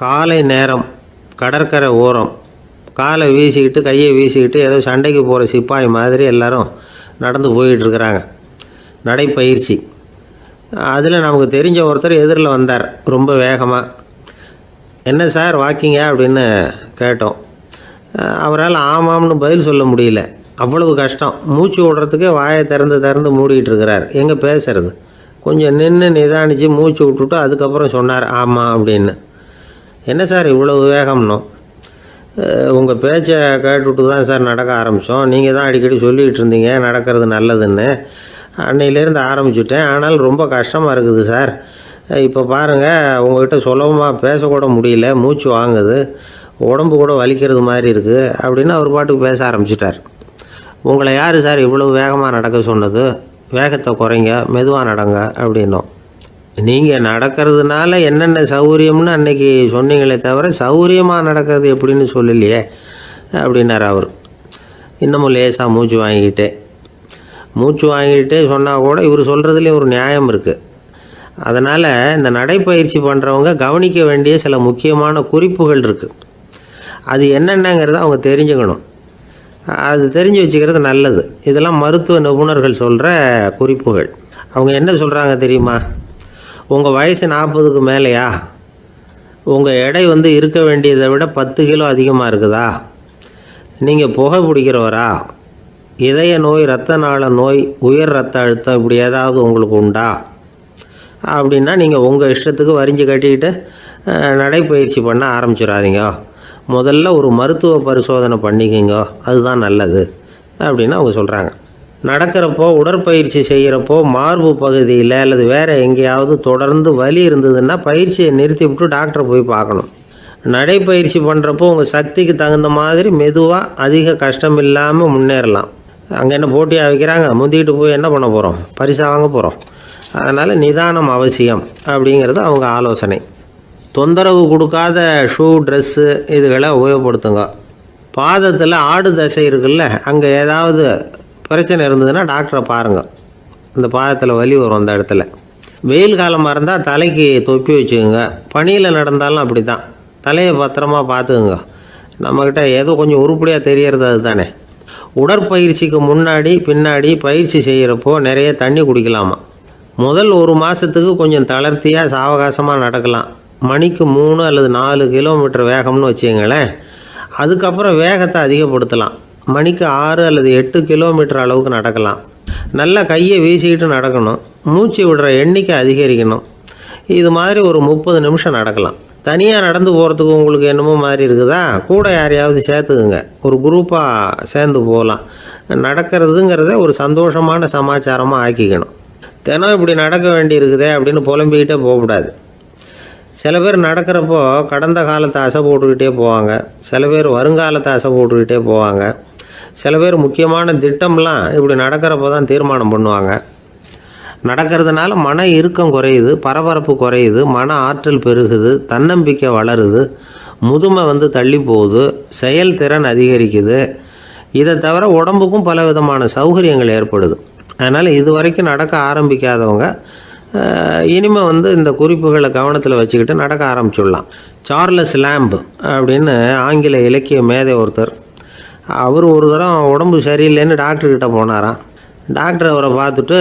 காலை நேரம், கடற்கரை ஓரம், காலை வீசிக்கிட்டு கையை வீசிக்கிட்டு ஏதோ சண்டைக்கு போகிற சிப்பாய் மாதிரி எல்லோரும் நடந்து போயிட்டுருக்குறாங்க. நடைப்பயிற்சி. அதில் நமக்கு தெரிஞ்ச ஒருத்தர் எதிரில் வந்தார் ரொம்ப வேகமாக. என்ன சார் வாக்கிங்க அப்படின்னு கேட்டோம். அவரால் ஆமாம்னு பதில் சொல்ல முடியல, அவ்வளவு கஷ்டம். மூச்சு விடுறதுக்கே வாயை திறந்து மூடிக்கிட்டு இருக்கிறார். எங்கே பேசுறது? கொஞ்சம் நின்று நிதானித்து மூச்சு விட்டுட்டு அதுக்கப்புறம் சொன்னார் ஆமாம் அப்படின்னு. என்ன சார் இவ்வளவு வேகம்னோம்? உங்கள் பேச்சை கேட்டுவிட்டு தான் சார் நடக்க ஆரம்பித்தோம். நீங்கள் தான் அடிக்கடி சொல்லிகிட்டு இருந்தீங்க நடக்கிறது நல்லதுன்னு. அன்னையிலேருந்து ஆரம்பிச்சுட்டேன். ஆனாலும் ரொம்ப கஷ்டமாக இருக்குது சார். இப்போ பாருங்கள், உங்கள்கிட்ட சுலபமாக பேசக்கூட முடியல, மூச்சு வாங்குது, உடம்பு கூட வலிக்கிறது மாதிரி இருக்குது அப்படின்னு அவர் பாட்டுக்கு பேச ஆரம்பிச்சிட்டார். உங்களை யார் சார் இவ்வளவு வேகமாக நடக்க சொன்னது? வேகத்தை குறைங்க, மெதுவாக நடங்க அப்படின்னோம். நீங்கள் நடக்கிறதுனால என்னென்ன சௌகரியம்னு அன்றைக்கி சொன்னீங்களே தவிர சௌகரியமாக நடக்கிறது எப்படின்னு சொல்லலையே அப்படின்னார் அவர். இன்னமும் லேசாக மூச்சு வாங்கிக்கிட்டே சொன்னால் கூட இவர் சொல்கிறதுலேயும் ஒரு நியாயம் இருக்குது. அதனால் இந்த நடைப்பயிற்சி பண்ணுறவங்க கவனிக்க வேண்டிய சில முக்கியமான குறிப்புகள் இருக்குது. அது என்னென்னங்கிறத அவங்க தெரிஞ்சுக்கணும். அது தெரிஞ்சு வச்சுக்கிறது நல்லது. இதெல்லாம் மருத்துவ நிபுணர்கள் சொல்கிற குறிப்புகள். அவங்க என்ன சொல்கிறாங்க தெரியுமா? உங்கள் வயசு 40க்கு மேலேயா? உங்கள் எடை இருக்க வேண்டியதை விட 10 கிலோ அதிகமாக இருக்குதா? நீங்கள் புகை பிடிக்கிறவரா? இதய நோய், இரத்த நாள நோய், உயர் இரத்த அழுத்தம் இப்படி ஏதாவது உங்களுக்கு உண்டா? அப்படின்னா நீங்கள் உங்கள் இஷ்டத்துக்கு வரிஞ்சு கட்டிக்கிட்டு நடைப்பயிற்சி பண்ண ஆரம்பிச்சிடாதீங்க. முதல்ல ஒரு மருத்துவ பரிசோதனை பண்ணிக்கிங்க, அதுதான் நல்லது அப்படின்னு அவங்க சொல்கிறாங்க. நடக்கிறப்போ, உடற்பயிற்சி செய்கிறப்போ மார்பு பகுதியில் அல்லது வேறு எங்கேயாவது தொடர்ந்து வலி இருந்ததுன்னா பயிற்சியை நிறுத்திவிட்டு டாக்டரை போய் பார்க்கணும். நடைப்பயிற்சி பண்ணுறப்போ உங்கள் சக்திக்கு தகுந்த மாதிரி மெதுவாக அதிக கஷ்டம் இல்லாமல் முன்னேறலாம். அங்கே என்ன போட்டியாக வைக்கிறாங்க? முந்திக்கிட்டு போய் என்ன பண்ண போகிறோம்? பரிசாக வாங்க போகிறோம். அதனால் நிதானம் அவசியம் அப்படிங்கிறது அவங்க ஆலோசனை. தொந்தரவு கொடுக்காத ஷூ, ட்ரெஸ்ஸு இதுகளை உபயோகப்படுத்துங்க. பாதத்தில் ஆடு தசை இருக்குல்ல, அங்கே ஏதாவது பிரச்சனை இருந்ததுன்னா டாக்டரை பாருங்கள். இந்த பாதத்தில் வலி வரும் அந்த இடத்துல. வெயில் காலமாக இருந்தால் தலைக்கு தொப்பி வச்சுக்கோங்க. பனியில் நடந்தாலும் அப்படி தான், தலையை பத்திரமா பார்த்துக்குங்க. நம்மக்கிட்ட ஏதோ கொஞ்சம் உருப்படியாக தெரியறது அது தானே. உடற்பயிற்சிக்கு முன்னாடி பின்னாடி பயிற்சி செய்கிறப்போ நிறைய தண்ணி குடிக்கலாமா. முதல் 1 மாதத்துக்கு கொஞ்சம் தளர்த்தியாக சாவகாசமாக நடக்கலாம். மணிக்கு 3 அல்லது 4 கிலோமீட்டர் வேகம்னு வச்சுங்களேன். அதுக்கப்புறம் வேகத்தை அதிகப்படுத்தலாம். மணிக்கு 6 அல்லது 8 கிலோமீட்டர் அளவுக்கு நடக்கலாம். நல்லா கையை வீசிக்கிட்டு நடக்கணும். மூச்சு விடுற எண்ணிக்கை அதிகரிக்கணும். இது மாதிரி ஒரு 30 நிமிஷம் நடக்கலாம். தனியாக நடந்து போகிறதுக்கு உங்களுக்கு என்னமோ மாதிரி இருக்குதா? கூட யாரையாவது சேர்த்துக்குங்க. ஒரு குரூப்பாக சேர்ந்து போகலாம். நடக்கிறதுங்கிறத ஒரு சந்தோஷமான சமாச்சாரமாக ஆக்கிக்கணும். தினம் இப்படி நடக்க வேண்டி இருக்குதே அப்படின்னு புலம்பிக்கிட்டே போகக்கூடாது. சில பேர் நடக்கிறப்போ கடந்த காலத்தை அசை போட்டுக்கிட்டே போவாங்க. சில பேர் வருங்காலத்தை அசை போட்டுக்கிட்டே போவாங்க. சில பேர் முக்கியமான திட்டம்லாம் இப்படி நடக்கிறப்போ தான் தீர்மானம் பண்ணுவாங்க. நடக்கிறதுனால மன இறுக்கம் குறையுது, பரபரப்பு குறையுது, மன ஆற்றல் பெருகுது, தன்னம்பிக்கை வளருது, முதுமை தள்ளி போகுது, செயல்திறன் அதிகரிக்குது. இதை தவிர உடம்புக்கும் பல விதமான சௌகரியங்கள் ஏற்படுது. அதனால் இது வரைக்கும் நடக்க ஆரம்பிக்காதவங்க இனிமேல் இந்த குறிப்புகளை கவனத்தில் வச்சுக்கிட்டு நடக்க ஆரம்பிச்சுடலாம். சார்லஸ் லேம்ப் அப்படின்னு ஆங்கில இலக்கிய மேதை ஒருத்தர். அவர் ஒரு தரம் உடம்பு சரியில்லைன்னு டாக்டர்கிட்ட போனாராம். டாக்டர் அவரை பார்த்துட்டு,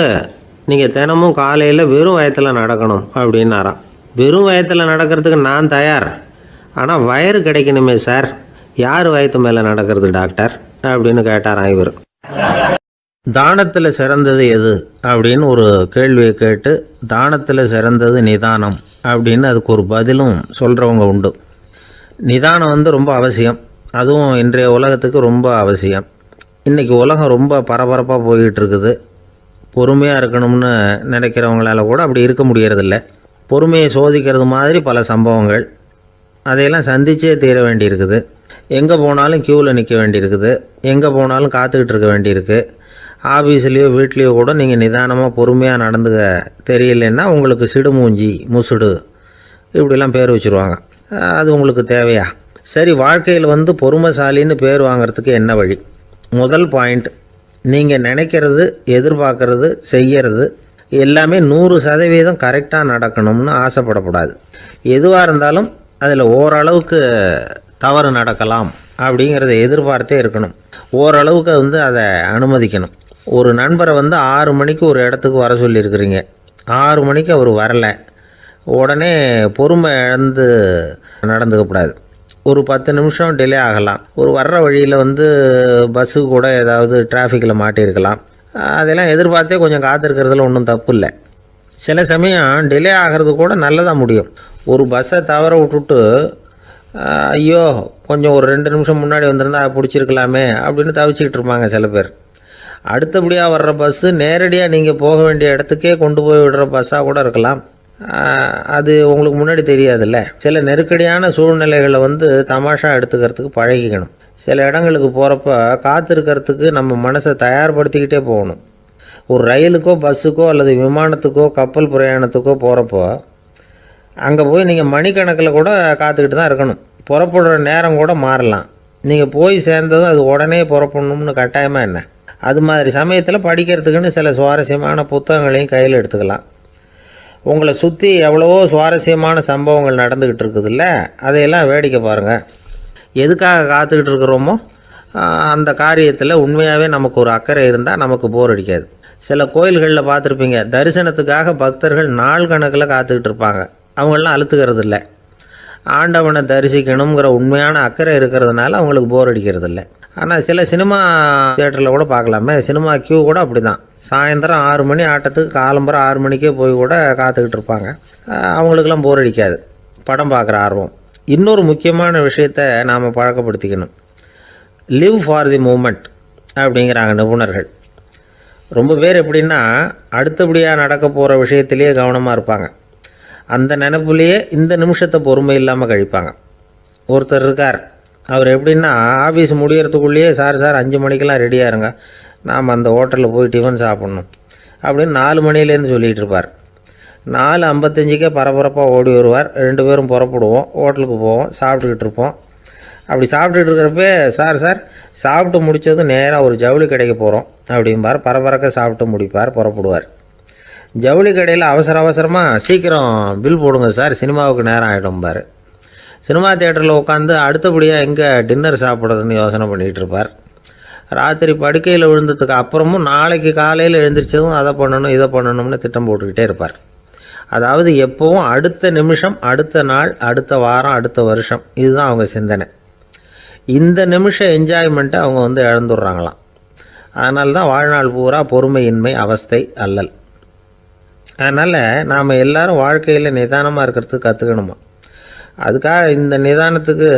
நீங்கள் தினமும் காலையில் வெறும் வயத்தில் நடக்கணும் அப்படின்னாராம். வெறும் வயத்தில் நடக்கிறதுக்கு நான் தயார், ஆனால் வயிறு கிடைக்கணுமே சார். யார் வயத்து மேலே நடக்கிறது டாக்டர் அப்படின்னு கேட்டாராம் இவர். தானத்தில் சிறந்தது எது அப்படின்னு ஒரு கேள்வியை கேட்டு, தானத்தில் சிறந்தது நிதானம் அப்படின்னு அதுக்கு ஒரு பதிலும் சொல்கிறவங்க உண்டு. நிதானம் ரொம்ப அவசியம். அதுவும் இன்றைய உலகத்துக்கு ரொம்ப அவசியம். இன்றைக்கி உலகம் ரொம்ப பரபரப்பாக போய்கிட்டு இருக்குது. பொறுமையாக இருக்கணும்னு நினைக்கிறவங்களால கூட அப்படி இருக்க முடியறதில்ல. பொறுமையை சோதிக்கிறது மாதிரி பல சம்பவங்கள். அதையெல்லாம் சந்திச்சே தீர வேண்டியிருக்குது. எங்கே போனாலும் க்யூவில் நிற்க வேண்டியிருக்குது. எங்கே போனாலும் காத்துக்கிட்டு இருக்க வேண்டியிருக்கு. ஆஃபீஸ்லேயோ வீட்லேயோ கூட நீங்கள் நிதானமாக பொறுமையாக நடந்துக்க தெரியலன்னா உங்களுக்கு சிடுமூஞ்சி, முசுடு இப்படிலாம் பேர் வச்சுருவாங்க. அது உங்களுக்கு தேவையா? சரி, வாழ்க்கையில் பொறுமைசாலின்னு பேர் வாங்கிறதுக்கு என்ன வழி? முதல் பாயிண்ட், நீங்கள் நினைக்கிறது, எதிர்பார்க்கறது, செய்கிறது எல்லாமே 100% கரெக்டாக நடக்கணும்னு ஆசைப்படக்கூடாது. எதுவாக இருந்தாலும் அதில் ஓரளவுக்கு தவறு நடக்கலாம் அப்படிங்கிறத எதிர்பார்த்தே இருக்கணும். ஓரளவுக்கு வந்து அதை அனுமதிக்கணும். ஒரு நண்பரை வந்து 6 மணிக்கு ஒரு இடத்துக்கு வர சொல்லியிருக்கிறீங்க. 6 மணிக்கு அவர் வரலை, உடனே பொறுமை இழந்து நடந்துக்கக்கூடாது. ஒரு 10 நிமிஷம் டிலே ஆகலாம். ஒரு வர்ற வழியில் வந்து பஸ்ஸு கூட ஏதாவது டிராஃபிக்கில் மாட்டியிருக்கலாம். அதெல்லாம் எதிர்பார்த்தே கொஞ்சம் காத்திருக்கிறதுல ஒன்றும் தப்பு இல்லை. சில சமயம் டிலே ஆகிறது கூட நல்லதாக முடியும். ஒரு பஸ்ஸை தவற விட்டுட்டு ஐயோ கொஞ்சம் ஒரு 2 நிமிஷம் முன்னாடி வந்திருந்தா பிடிச்சிருக்கலாமே அப்படின்னு தவிச்சிக்கிட்டு இருப்பாங்க சில பேர். அடுத்தபடியாக வர்ற பஸ்ஸு நேரடியாக நீங்கள் போக வேண்டிய இடத்துக்கே கொண்டு போய் விடுற பஸ்ஸாக கூட இருக்கலாம். அது உங்களுக்கு முன்னாடி தெரியாதுல்ல. சில நெருக்கடியான சூழ்நிலைகளை வந்து தமாஷா எடுத்துக்கிறதுக்கு பழகிக்கணும். சில இடங்களுக்கு போகிறப்ப காத்திருக்கிறதுக்கு நம்ம மனசை தயார்படுத்திக்கிட்டே போகணும். ஒரு ரயிலுக்கோ பஸ்ஸுக்கோ அல்லது விமானத்துக்கோ கப்பல் பிரயாணத்துக்கோ போகிறப்போ அங்கே போய் நீங்கள் மணிக்கணக்கில் கூட காத்துக்கிட்டு தான் இருக்கணும். புறப்படுற நேரம் கூட மாறலாம். நீங்கள் போய் சேர்ந்ததும் அது உடனே புறப்படணும்னு கட்டாயமாக என்ன? அது மாதிரி சமயத்தில் படிக்கிறதுக்குன்னு சில சுவாரஸ்யமான புத்தகங்களையும் கையில் எடுத்துக்கலாம். உங்களை சுற்றி எவ்வளவோ சுவாரஸ்யமான சம்பவங்கள் நடந்துக்கிட்டு இருக்குதுல்ல, அதையெல்லாம் வேடிக்கை பாருங்கள். எதுக்காக காத்துக்கிட்டு இருக்கிறோமோ அந்த காரியத்தில் உண்மையாகவே நமக்கு ஒரு அக்கறை இருந்தால் நமக்கு போர் அடிக்காது. சில கோயில்களில் பார்த்துருப்பீங்க, தரிசனத்துக்காக பக்தர்கள் நாள் கணக்கில் காத்துக்கிட்டு இருப்பாங்க. அவங்களெலாம் அழுத்துக்கிறது இல்லை. ஆண்டவனை தரிசிக்கணுங்கிற உண்மையான அக்கறை இருக்கிறதுனால அவங்களுக்கு போர் அடிக்கிறது இல்லை. ஆனால் சில சினிமா தியேட்டரில் கூட பார்க்கலாமே, சினிமா கியூ கூட அப்படி தான். சாயந்தரம் 6 மணி ஆட்டத்துக்கு காலம்பரம் 6 மணிக்கே போய் கூட காத்துக்கிட்டு இருப்பாங்க. அவங்களுக்கெல்லாம் போர் அடிக்காது, படம் பார்க்குற ஆர்வம். இன்னொரு முக்கியமான விஷயத்தை நாம் பழக்கப்படுத்திக்கணும். லிவ் ஃபார் தி மூமெண்ட் அப்படிங்கிறாங்க நிபுணர்கள். ரொம்ப பேர் எப்படின்னா அடுத்தபடியாக நடக்க போகிற விஷயத்திலேயே கவனமாக இருப்பாங்க. அந்த நினைப்புலேயே இந்த நிமிஷத்தை பொறுமை இல்லாமல் கழிப்பாங்க. ஒருத்தர் இருக்கார், அவர் எப்படின்னா ஆஃபீஸ் முடியறதுக்குள்ளேயே சார் 5 மணிக்கெல்லாம் ரெடியாக இருங்க, நாம் அந்த ஹோட்டலில் போய் டிஃபன் சாப்பிட்ணும் அப்படின்னு 4 மணிலேருந்து சொல்லிகிட்டு இருப்பார். 4:55க்கே பரபரப்பாக ஓடி வருவார். 2 பேரும் புறப்படுவோம், ஹோட்டலுக்கு போவோம், சாப்பிட்டுக்கிட்டு இருப்போம். அப்படி சாப்பிட்டுட்டு இருக்கிறப்ப சார் சாப்பிட்டு முடித்ததும் நேராக ஒரு ஜவுளி கடைக்கு போகிறோம் அப்படிம்பார். பரபரக்க சாப்பிட்டு முடிப்பார், புறப்படுவார். ஜவுளி கடையில் அவசரமாக சீக்கிரம் பில் போடுங்க சார், சினிமாவுக்கு நேரம் ஆகிடும்பார். சினிமா தியேட்டரில் உட்காந்து அடுத்தபடியாக எங்கே டின்னர் சாப்பிட்றதுன்னு யோசனை பண்ணிகிட்டு இருப்பார். ராத்திரி படுக்கையில் விழுந்ததுக்கு அப்புறமும் நாளைக்கு காலையில் எழுந்திரிச்சதும் அதை பண்ணணும் இதை பண்ணணும்னு திட்டம் போட்டுக்கிட்டே இருப்பார். அதாவது எப்போவும் அடுத்த நிமிஷம், அடுத்த நாள், அடுத்த வாரம், அடுத்த வருஷம், இதுதான் அவங்க சிந்தனை. இந்த நிமிஷம் என்ஜாய்மெண்ட்டை அவங்க வந்து இழந்துடுறாங்களாம். அதனால தான் வாழ்நாள் பூரா பொறுமையின்மை, அவஸ்தை, அல்லல். அதனால் நாம் எல்லோரும் வாழ்க்கையில் நிதானமாக இருக்கிறதுக்கு கற்றுக்கணுமா. அதுக்காக இந்த நிதானத்துக்கு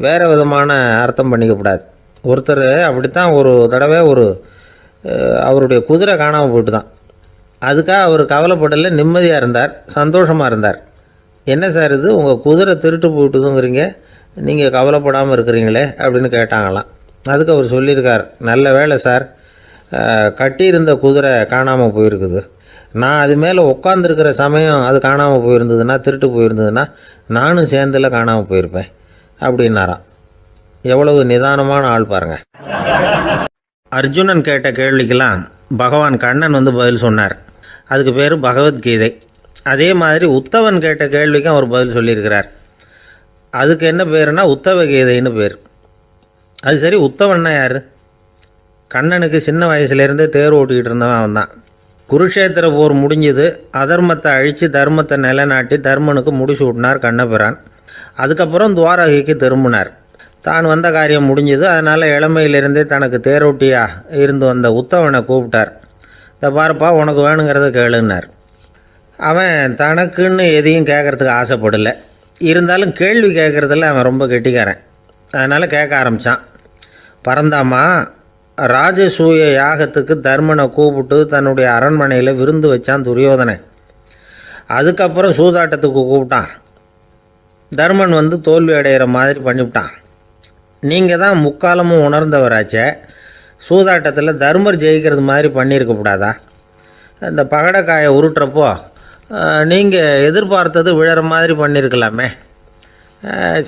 வேறு விதமான அர்த்தம் பண்ணிக்கக்கூடாது. ஒருத்தர் அப்படித்தான் ஒரு தடவை அவருடைய குதிரை காணாமல் போயிட்டு தான். அதுக்காக அவர் கவலைப்படலை, நிம்மதியாக இருந்தார், சந்தோஷமாக இருந்தார். என்ன சார் இது, உங்கள் குதிரை திருட்டு போயிட்டுதுங்கிறீங்க, நீங்கள் கவலைப்படாமல் இருக்கிறீங்களே அப்படின்னு கேட்டாங்களாம். அதுக்கு அவர் சொல்லியிருக்கார், நல்ல வேலை சார், கட்டியிருந்த குதிரை காணாமல் போயிருக்குது. நான் அது மேலே உட்காந்துருக்கிற சமயம் அது காணாமல் போயிருந்ததுன்னா, திருட்டு போயிருந்ததுன்னா நானும் சேர்ந்தில் காணாமல் போயிருப்பேன் அப்படின்னாராம். எவ்வளவு நிதானமான ஆள் பாருங்கள். அர்ஜுனன் கேட்ட கேள்விக்கெல்லாம் பகவான் கண்ணன் வந்து பதில் சொன்னார். அதுக்கு பேர் பகவத்கீதை. அதே மாதிரி உத்தவன் கேட்ட கேள்விக்கும் அவர் பதில் சொல்லியிருக்கிறார். அதுக்கு என்ன பேருனா உத்தவ கீதைன்னு பேர். அது சரி, உத்தவன்னா யார்? கண்ணனுக்கு சின்ன வயசுலேருந்தே தேர் ஓட்டிக்கிட்டு இருந்தவன் அவன் தான். குருஷேத்திர போர் முடிஞ்சது, அதர்மத்தை அழித்து தர்மத்தை நிலைநாட்டி தர்மனுக்கு முடிச்சு விட்டினார் கண்ணபிரான். அதுக்கப்புறம் துவாரகைக்கு திரும்பினார். தான் வந்த காரியம் முடிஞ்சது, அதனால் இளமையிலிருந்தே தனக்கு தேரோட்டியாக இருந்து வந்த உத்தவனை கூப்பிட்டார். இதை பாருப்பா, உனக்கு வேணுங்கிறத கேளுன்னார். அவன் தனக்குன்னு எதையும் கேட்குறதுக்கு ஆசைப்படலை. இருந்தாலும் கேள்வி கேட்குறதில்ல அவன் ரொம்ப கெட்டிக்காரன். அதனால் கேட்க ஆரம்பித்தான். பரந்தாமா, ராஜசூய யாகத்துக்கு தர்மனை கூப்பிட்டு தன்னுடைய அரண்மனையில் விருந்து வச்சான் துரியோதனை. அதுக்கப்புறம் சூதாட்டத்துக்கு கூப்பிட்டான். தர்மன் வந்து தோல்வி அடைகிற மாதிரி பண்ணிவிட்டான். நீங்கள் தான் முக்காலமும் உணர்ந்தவராச்சே, சூதாட்டத்தில் தர்மர் ஜெயிக்கிறது மாதிரி பண்ணியிருக்கக்கூடாதா? இந்த பகடைக்காயை உருட்டுறப்போ நீங்கள் எதிர்பார்த்தது விழற மாதிரி பண்ணியிருக்கலாமே.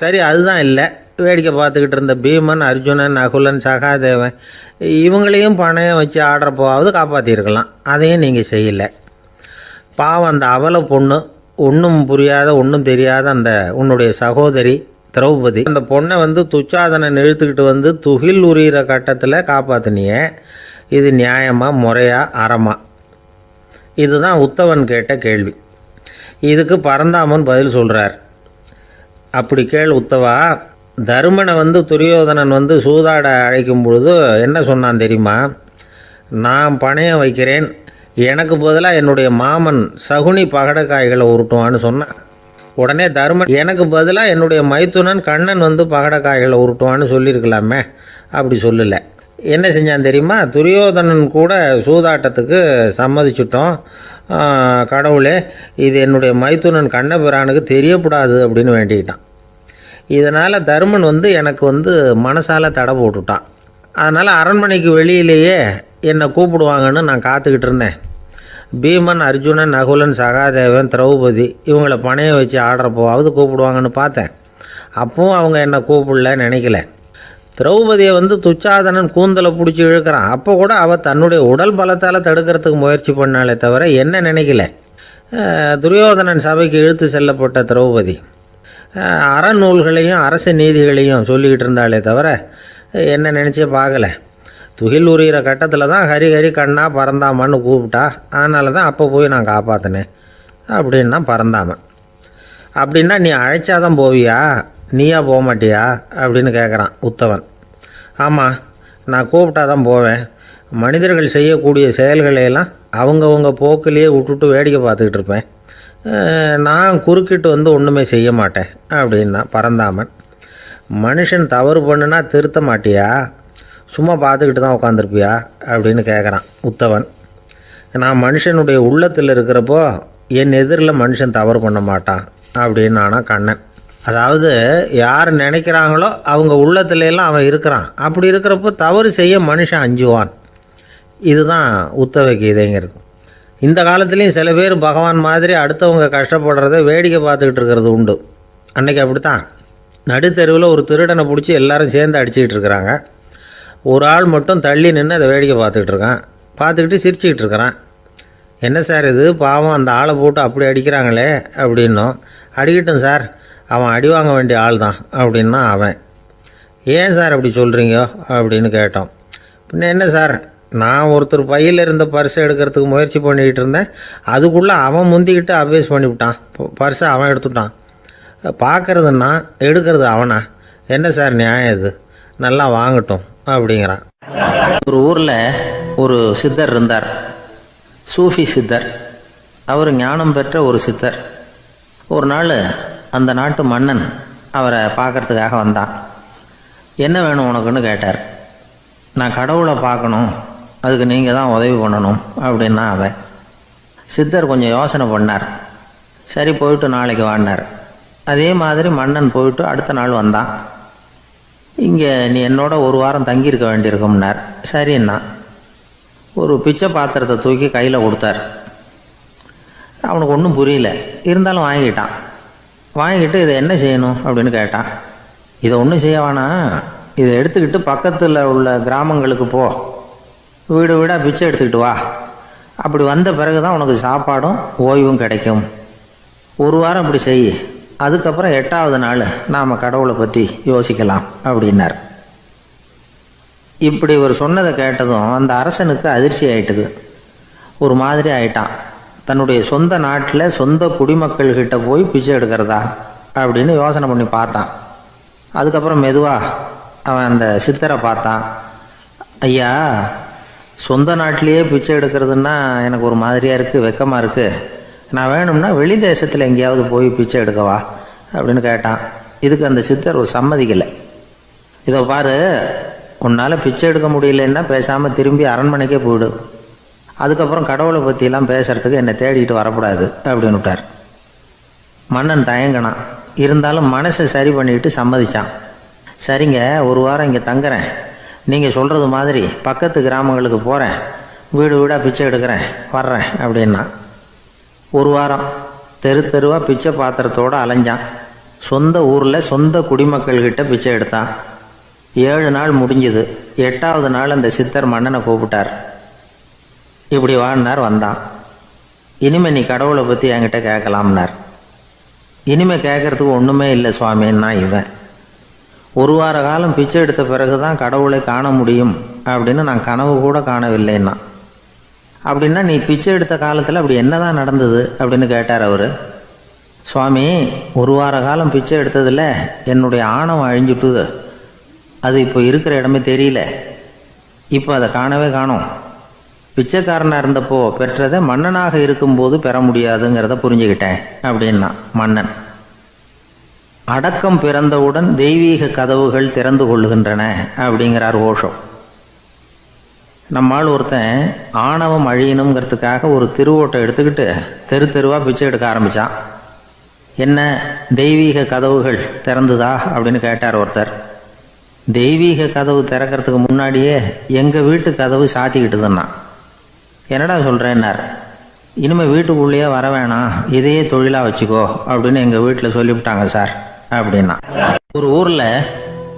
சரி, அதுதான் இல்லை. வேடிக்கை பார்த்துக்கிட்டு இருந்த பீமன், அர்ஜுனன், நகுலன், சகாதேவன் இவங்களையும் பணையம் வச்சு ஆடுறப்போவாவது காப்பாற்றிருக்கலாம். அதையும் நீங்கள் செய்யலை. பாவம் அந்த அவலை பொண்ணு ஒன்றும் புரியாத ஒன்றும் தெரியாத அந்த உன்னுடைய சகோதரி திரௌபதி அந்த பொண்ணை துச்சாதனன் இழுத்துக்கிட்டு துகில் உரிகிற கட்டத்தில் காப்பாற்றினியே, இது நியாயமா, முறையா, அறமா? இதுதான் உத்தவன் கேட்ட கேள்வி. இதுக்கு பரந்தாமன் பதில் சொல்கிறார். அப்படி கேள் உத்தவா, தருமனை துரியோதனன் சூதாட அழைக்கும் பொழுது என்ன சொன்னான் தெரியுமா? நான் பணையம் வைக்கிறேன், எனக்கு பதிலாக என்னுடைய மாமன் சகுனி பகடக்காய்களை உருட்டுவான்னு சொன்னான். உடனே தருமன் எனக்கு பதிலாக என்னுடைய மைத்துனன் கண்ணன் பகடக்காய்களை உருட்டுவான்னு சொல்லியிருக்கலாமே, அப்படி சொல்லலை. என்ன செஞ்சான் தெரியுமா? துரியோதனன் கூட சூதாட்டத்துக்கு சம்மதிச்சிட்டோம், கடவுளே இது என்னுடைய மைத்துனன் கண்ணபிரானுக்கு தெரியக்கூடாது அப்படின்னு வேண்டிக்கிட்டான். இதனால் தருமன் எனக்கு மனசால் தடை போட்டுட்டான். அதனால் அரண்மனைக்கு வெளியிலேயே என்னை கூப்பிடுவாங்கன்னு நான் காத்துக்கிட்டு இருந்தேன். பீமன், அர்ஜுனன், நகுலன், சகாதேவன், திரௌபதி இவங்களை பணையம் வச்சு ஆடுறப்போவாவது கூப்பிடுவாங்கன்னு பார்த்தேன். அப்பவும் அவங்க என்னை கூப்பிடலன்னு நினைக்கல. திரௌபதியை துச்சாதனன் கூந்தலை பிடிச்சி இழுக்கிறான். அப்போ கூட அவள் தன்னுடைய உடல் பலத்தால் தடுக்கிறதுக்கு முயற்சி பண்ணாலே தவிர என்ன நினைக்கல. துரியோதனன் சபைக்கு இழுத்து செல்லப்பட்ட திரௌபதி அறநூல்களையும் அரச நீதிகளையும் சொல்லிக்கிட்டு இருந்தாலே தவிர என்ன நினச்சே பார்க்கல. துகில் உரிகிற கட்டத்தில் தான் ஹரி ஹரி கண்ணா பரந்தாமன்னு கூப்பிட்டா, அதனால தான் அப்போ போய் நான் காப்பாற்றினேன் அப்படின்னா பரந்தாமன். அப்படின்னா நீ அழைச்சாதான் போவியா, நீயா போக மாட்டியா அப்படின்னு கேட்குறான் உத்தவன். ஆமாம், நான் கூப்பிட்டா தான் போவேன். மனிதர்கள் செய்யக்கூடிய செயல்களையெல்லாம் அவங்கவுங்க போக்கிலேயே விட்டுட்டு வேடிக்கை பார்த்துக்கிட்டு இருப்பேன். நான் குறுக்கிட்டு ஒன்றுமே செய்ய மாட்டேன் அப்படின்னா பரந்தாமன். மனுஷன் தவறு பண்ணுனா திருத்த மாட்டியா, சும்மா பார்த்துக்கிட்டு தான் உட்காந்துருப்பியா அப்படின்னு கேட்குறான் உத்தவன். நான் மனுஷனுடைய உள்ளத்தில் இருக்கிறப்போ என் எதிரில் மனுஷன் தவறு பண்ண மாட்டான் அப்படின்னு ஆனால் கண்ணன். அதாவது யார் நினைக்கிறாங்களோ அவங்க உள்ளத்துலலாம் அவன் இருக்கிறான். அப்படி இருக்கிறப்போ தவறு செய்ய மனுஷன் அஞ்சுவான். இதுதான் உத்தவ கீதைங்கிறது. இந்த காலத்துலேயும் சில பேர் பகவான் மாதிரி அடுத்தவங்க கஷ்டப்படுறத வேடிக்கை பார்த்துக்கிட்டு இருக்கிறது உண்டு. அன்றைக்கி அப்படித்தான் நடுத்தெருவில் ஒரு திருடனை பிடிச்சி எல்லாரும் சேர்ந்து அடிச்சுக்கிட்டு இருக்கிறாங்க. ஒரு ஆள் மட்டும் தள்ளி நின்று அதை வேடிக்கை பார்த்துக்கிட்டு இருக்கான். பார்த்துக்கிட்டு சிரிச்சுக்கிட்டு இருக்கிறான். என்ன சார் இது, பாவம் அந்த ஆளை போட்டு அப்படி அடிக்கிறாங்களே அப்படின்னும். அடிக்கட்டும் சார், அவன் அடி வாங்க வேண்டிய ஆள் தான் அப்படின்னா அவன். ஏன் சார் அப்படி சொல்கிறீங்க அப்படின்னு கேட்டோம். பின்ன என்ன சார், நான் ஒருத்தர் பையில் இருந்த பர்ஸை எடுக்கிறதுக்கு முயற்சி பண்ணிக்கிட்டு இருந்தேன், அதுக்குள்ளே அவன் முந்திக்கிட்டு அப்வேஸ் பண்ணிவிட்டான், பர்ஸை அவன் எடுத்துட்டான். பார்க்குறதுன்னா எடுக்கிறது அவனா? என்ன சார் நியாயம் இது, நல்லா வாங்கட்டும் அப்படிங்கிறான். ஒரு ஊரில் ஒரு சித்தர் இருந்தார், சூஃபி சித்தர். அவர் ஞானம் பெற்ற ஒரு சித்தர். ஒரு நாள் அந்த நாட்டு மன்னன் அவரை பார்க்கறதுக்காக வந்தான். என்ன வேணும் உனக்குன்னு கேட்டார். நான் கடவுளை பார்க்கணும், அதுக்கு நீங்கள் தான் உதவி பண்ணணும் அப்படின்னா அவன். சித்தர் கொஞ்சம் யோசனை பண்ணார். சரி போயிட்டு நாளைக்கு வாடினார். அதே மாதிரி மன்னன் போயிட்டு அடுத்த நாள் வந்தான். இங்கே நீ என்னோட ஒரு வாரம் தங்கியிருக்க வேண்டியிருக்கும்னார். சரின்னா ஒரு பிச்சை பாத்திரத்தை தூக்கி கையில் கொடுத்தார். அவனுக்கு ஒன்றும் புரியல, இருந்தாலும் வாங்கிட்டான். வாங்கிட்டு இதை என்ன செய்யணும் அப்படின்னு கேட்டான். இதை ஒன்றும் செய்ய வேணாம், இதை எடுத்துக்கிட்டு பக்கத்தில் உள்ள கிராமங்களுக்கு போ, வீடு வீடாக பிச்சை எடுத்துக்கிட்டு வா. அப்படி வந்த பிறகு தான் உனக்கு சாப்பாடும் ஓய்வும் கிடைக்கும். ஒரு வாரம் இப்படி செய், அதுக்கப்புறம் 8வது நாள் நாம் கடவுளை பற்றி யோசிக்கலாம் அப்படின்னார். இப்படி இவர் சொன்னதை கேட்டதும் அந்த அரசனுக்கு அதிர்ச்சி ஆயிட்டுது. ஒரு மாதிரி ஆயிட்டான். தன்னுடைய சொந்த நாட்டில் சொந்த குடிமக்கள்கிட்ட போய் பிச்சை எடுக்கிறதா அப்படின்னு யோசனை பண்ணி பார்த்தான். அதுக்கப்புறம் மெதுவாக அவன் அந்த சித்தரை பார்த்தான். ஐயா, சொந்த நாட்டிலேயே பிச்சை எடுக்கிறதுன்னா எனக்கு ஒரு மாதிரியாக இருக்குது, வெக்கமாக இருக்குது. நான் வேணும்னா வெளி தேசத்தில் எங்கேயாவது போய் பிச்சை எடுக்கவா அப்படின்னு கேட்டான். இதுக்கு அந்த சித்தர் ஒரு சம்மதிக்கலை. இதை பாரு, உன்னால் பிச்சை எடுக்க முடியலன்னா பேசாமல் திரும்பி அரண்மனைக்கே போயிடு, அதுக்கப்புறம் கடவுளை பற்றியெல்லாம் பேசுகிறதுக்கு என்னை தேடிட்டு வரக்கூடாது அப்படின்னு விட்டார். மன்னன் தயங்கினான். இருந்தாலும் மனசை சரி பண்ணிட்டு சம்மதிச்சான். சரிங்க, ஒரு வாரம் இங்கே தங்குறேன், நீங்கள் சொல்கிறது மாதிரி பக்கத்து கிராமங்களுக்கு போகிறேன், வீடு வீடாக பிச்சை எடுக்கிறேன், வர்றேன் அப்படின்னா. ஒரு வாரம் தெரு தெருவாக பிச்சை பாத்திரத்தோடு அலைஞ்சான். சொந்த ஊரில் சொந்த குடிமக்கள்கிட்ட பிச்சை எடுத்தான். 7 நாள் முடிஞ்சுது. 8வது நாள் அந்த சித்தர் மன்னனை கூப்பிட்டார். இப்படி வாழ்னார். வந்தான். இனிமே நீ கடவுளை பற்றி என்கிட்ட கேட்கலாம்னார். இனிமே கேட்கறதுக்கு ஒன்றுமே இல்லை சுவாமின்னா இவன். ஒரு வார காலம் பிச்சை எடுத்த பிறகு தான் கடவுளை காண முடியும் அப்படின்னு நான் கனவு கூட காணவில்லைன்னா. அப்படின்னா நீ பிச்சை எடுத்த காலத்தில் அப்படி என்னதான் நடந்தது அப்படின்னு கேட்டார் அவர். சுவாமி, ஒரு வார காலம் பிச்சை எடுத்ததில் என்னுடைய ஆணவம் அழிஞ்சுட்டுது. அது இப்போ இருக்கிற இடமே தெரியல. இப்போ அதை காணவே காணோம். பிச்சைக்காரனாக இருந்தப்போ பெற்றதை மன்னனாக இருக்கும்போது பெற முடியாதுங்கிறத புரிஞ்சுக்கிட்டேன் அப்படின்னா மன்னன். அடக்கம் பிறந்தவுடன் தெய்வீக கதவுகள் திறந்து கொள்ளுகின்றன அப்படிங்கிறார் ஓஷோ. நம்மால் ஒருத்தன் ஆணவம் அழியணுங்கிறதுக்காக ஒரு திருவோட்டை எடுத்துக்கிட்டு தெரு தெருவாக பிச்சை எடுக்க ஆரம்பித்தான். என்ன, தெய்வீக கதவுகள் திறந்துதா அப்படின்னு கேட்டார் ஒருத்தர். தெய்வீக கதவு திறக்கிறதுக்கு முன்னாடியே எங்கள் வீட்டு கதவு சாத்திக்கிட்டுதுன்னா. என்னடா சொல்கிறேன்னார். இனிமேல் வீட்டுக்குள்ளேயே வர வேணாம், இதையே தொழிலாக வச்சுக்கோ அப்படின்னு எங்கள் வீட்டில் சொல்லிவிட்டாங்க சார் அப்படின்னா. ஒரு ஊரில்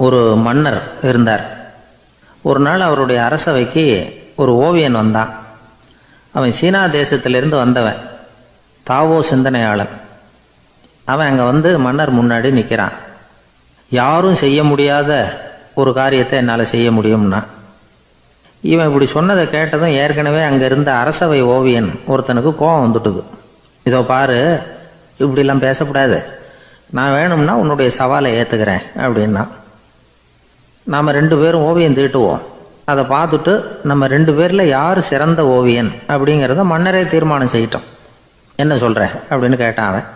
ஒரு மன்னர் இருந்தார். ஒரு நாள் அவருடைய அரசவைக்கு ஒரு ஓவியன் வந்தான். அவன் சீனா தேசத்திலிருந்து வந்தவன், தாவோ சிந்தனையாளன். அவன் அங்கே வந்து மன்னர் முன்னாடி நிற்கிறான். யாரும் செய்ய முடியாத ஒரு காரியத்தை என்னால் செய்ய முடியும்னா. இவன் இப்படி சொன்னதை கேட்டதும் ஏற்கனவே அங்கே இருந்த அரசவை ஓவியன் ஒருத்தனுக்கு கோபம் வந்துட்டுது. இதோ பாரு, இப்படிலாம் பேசக்கூடாது, நான் வேணும்னா உன்னுடைய சவாலை ஏற்றுக்கிறேன் அப்படின்னா. நாம் 2 பேரும் ஓவியம் தீட்டுவோம், அதை பார்த்துட்டு நம்ம 2 பேரில் யார் சிறந்த ஓவியன் அப்படிங்கிறத மன்னரே தீர்மானம் செய்யிட்டோம், என்ன சொல்கிற அப்படின்னு கேட்டான் அவன்.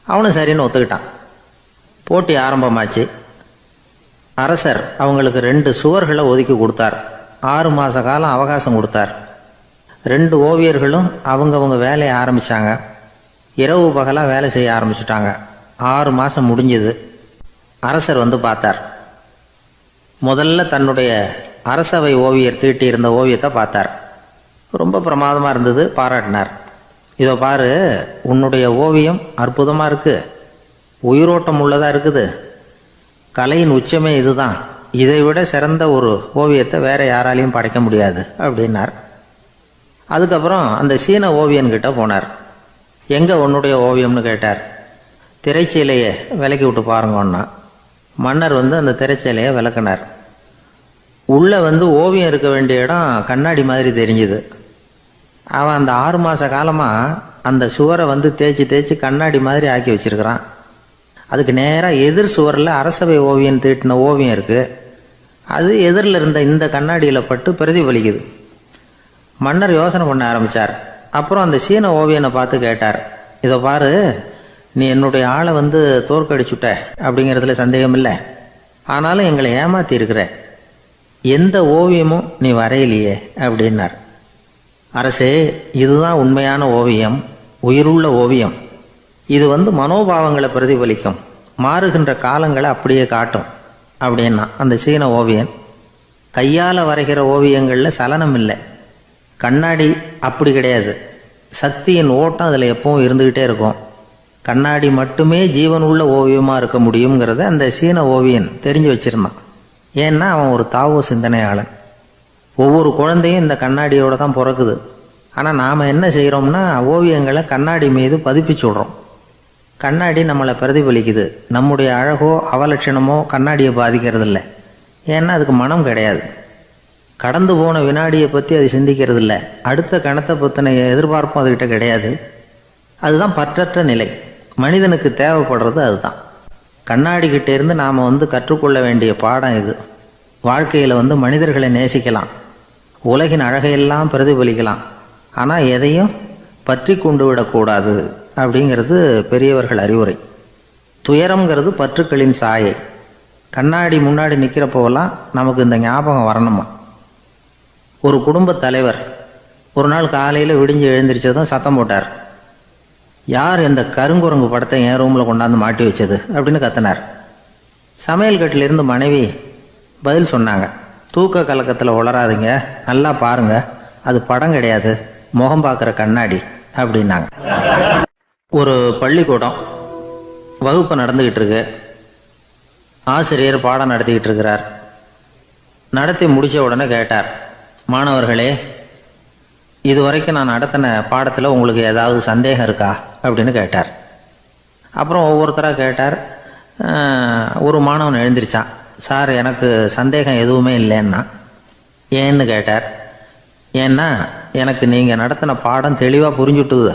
அவனும் சரின்னு ஒத்துக்கிட்டான். போட்டி ஆரம்பமாச்சு. அரசர் அவங்களுக்கு 2 சுவர்களை ஒதுக்கி கொடுத்தார். 6 மாத காலம் அவகாசம் கொடுத்தார். 2 ஓவியர்களும் அவங்கவுங்க வேலையை ஆரம்பித்தாங்க. இரவு பகலாக வேலை செய்ய ஆரம்பிச்சுட்டாங்க. 6 மாதம் முடிஞ்சது. அரசர் வந்து பார்த்தார். முதல்ல தன்னுடைய அரசவை ஓவியர் தீட்டியிருந்த ஓவியத்தை பார்த்தார். ரொம்ப பிரமாதமாக இருந்தது, பாராட்டினார். இதோ பாரு, உன்னுடைய ஓவியம் அற்புதமாக இருக்குது, உயிரோட்டம் உள்ளதாக இருக்குது, கலையின் உச்சமே இதுதான், இதை விட சிறந்த ஒரு ஓவியத்தை வேற யாராலையும் படைக்க முடியாது அப்படின்னார். அதுக்கப்புறம் அந்த சீன ஓவியன்கிட்ட போனார். எங்கே உன்னுடைய ஓவியம்னு கேட்டார். திரைச்சீலையை விலக்கி விட்டு பாருங்கன்னா. மன்னர் வந்து அந்த திரைச்சீலையை விளக்குனார். உள்ளே வந்து ஓவியம் இருக்க வேண்டிய இடம் கண்ணாடி மாதிரி தெரிஞ்சுது. அவன் அந்த 6 மாத காலமாக அந்த சுவரை வந்து தேய்ச்சி தேய்ச்சி கண்ணாடி மாதிரி ஆக்கி வச்சிருக்கிறான். அதுக்கு நேராக எதிர் சுவரில் அரசவை ஓவியன் தீட்டின ஓவியம் இருக்குது. அது எதிரில் இருந்த இந்த கண்ணாடியில் பட்டு பிரதிபலிக்குது. மன்னர் யோசனை பண்ண ஆரம்பித்தார். அப்புறம் அந்த சீன ஓவியனை பார்த்து கேட்டார். இதை பாரு, நீ என்னுடைய ஆளை வந்து தோற்கடிச்சுட்ட அப்படிங்கிறதுல சந்தேகம் இல்லை, ஆனாலும் எங்களை ஏமாற்றி இருக்கிற, எந்த ஓவியமும் நீ வரையிலையே அப்படின்னார். அரசே, இதுதான் உண்மையான ஓவியம், உயிருள்ள ஓவியம். இது வந்து மனோபாவங்களை பிரதிபலிக்கும், மாறுகின்ற காலங்களை அப்படியே காட்டும் அப்படின்னா அந்த சீன ஓவியன். கையால் வரைகிற ஓவியங்களில் சலனம் இல்லை, கண்ணாடி அப்படி கிடையாது, சக்தியின் ஓட்டம் அதில் எப்பவும் இருந்துக்கிட்டே இருக்கும். கண்ணாடி மட்டுமே ஜீவனுள்ள ஓவியமாக இருக்க முடியுங்கிறத அந்த சீன ஓவியன் தெரிஞ்சு வச்சிருந்தான். ஏன்னா அவன் ஒரு தாவோ சிந்தனையாளன். ஒவ்வொரு குழந்தையும் இந்த கண்ணாடியோடு தான் பிறக்குது. ஆனால் நாம் என்ன செய்கிறோம்னா ஓவியங்களை கண்ணாடி மீது பதிப்பிச்சு விட்றோம். கண்ணாடி நம்மளை பிரதிபலிக்குது. நம்முடைய அழகோ அவலட்சணமோ கண்ணாடியை பாதிக்கிறது இல்லை. ஏன்னா அதுக்கு மனம் கிடையாது. கடந்து போன வினாடியை பற்றி அது சிந்திக்கிறது இல்லை. அடுத்த கணத்தை பற்றின எதிர்பார்ப்பும் அதுக்கிட்ட கிடையாது. அதுதான் பற்றற்ற நிலை. மனிதனுக்கு தேவைப்படுறது அதுதான். கண்ணாடிக்கிட்டே இருந்து நாம் வந்து கற்றுக்கொள்ள வேண்டிய பாடம் இது. வாழ்க்கையில் வந்து மனிதர்களை நேசிக்கலாம், உலகின் அழகையெல்லாம் பிரதிபலிக்கலாம், ஆனால் எதையும் பற்றி கொண்டு விடக்கூடாது அப்படிங்கிறது பெரியவர்கள் அறிவுரை. துயரம்ங்கிறது பற்றுக்களின் சாயை. கண்ணாடி முன்னாடி நிற்கிறப்போவெல்லாம் நமக்கு இந்த ஞாபகம் வரணுமா. ஒரு குடும்பத் தலைவர் ஒரு நாள் காலையில் விடிஞ்சு எழுந்திரிச்சதும் சத்தம் போட்டார். யார் இந்த கருங்குரங்கு படத்தை என் ரூமில் கொண்டாந்து மாட்டி வச்சது அப்படின்னு கத்தினார். சமையல் கட்டிலிருந்து மனைவி பதில் சொன்னாங்க. தூக்க கலக்கத்தில் உளராதுங்க, நல்லா பாருங்க, அது படம் கிடையாது, முகம் பார்க்குற கண்ணாடி அப்படின்னாங்க. ஒரு பள்ளிக்கூடம் வகுப்பு நடந்துக்கிட்டு இருக்கு. ஆசிரியர் பாடம் நடத்திக்கிட்டு இருக்கிறார். நடத்தி முடித்த உடனே கேட்டார், மாணவர்களே, இது வரைக்கும் நான் நடத்தின பாடத்தில் உங்களுக்கு ஏதாவது சந்தேகம் இருக்கா அப்படின்னு கேட்டார். அப்புறம் ஒவ்வொருத்தராக கேட்டார். ஒரு மாணவன் எழுந்திருச்சான். சார், எனக்கு சந்தேகம் எதுவுமே இல்லைன்னா. ஏன்னு கேட்டார். ஏன்னா எனக்கு நீங்கள் நடத்தின பாடம் தெளிவாக புரிஞ்சுட்டுது,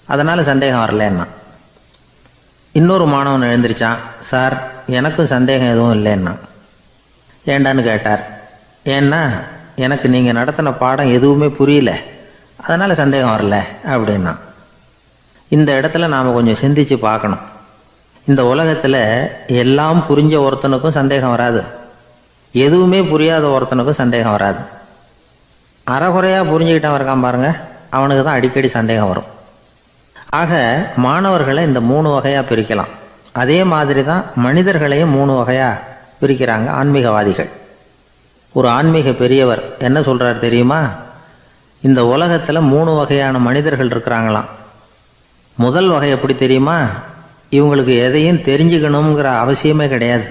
அதனால் சந்தேகம் வரலன்னா. இன்னொரு மாணவன் எழுந்திருச்சான். சார், எனக்கும் சந்தேகம் எதுவும் இல்லைன்னா. ஏண்டான்னு கேட்டார். ஏன்னா எனக்கு நீங்கள் நடத்தின பாடம் எதுவுமே புரியல, அதனால் சந்தேகம் வரல அப்படின்னா. இந்த இடத்துல நாம் கொஞ்சம் சிந்திச்சு பார்க்கணும். இந்த உலகத்தில் எல்லாம் புரிஞ்ச ஒருத்தனுக்கும் சந்தேகம் வராது, எதுவுமே புரியாத ஒருத்தனுக்கும் சந்தேகம் வராது. அறகுறையாக புரிஞ்சுக்கிட்டவன் இருக்கான் பாருங்க, அவனுக்கு தான் அடிக்கடி சந்தேகம் வரும். ஆக மாணவர்களை இந்த 3 வகையாக பிரிக்கலாம். அதே மாதிரி தான் மனிதர்களையும் 3 வகையாக பிரிக்கிறாங்க ஆன்மீகவாதிகள். ஒரு ஆன்மீக பெரியவர் என்ன சொல்கிறார் தெரியுமா? இந்த உலகத்தில் 3 வகையான மனிதர்கள் இருக்கிறாங்களாம். முதல் வகை எப்படி தெரியுமா? இவங்களுக்கு எதையும் தெரிஞ்சுக்கணுங்கிற அவசியமே கிடையாது.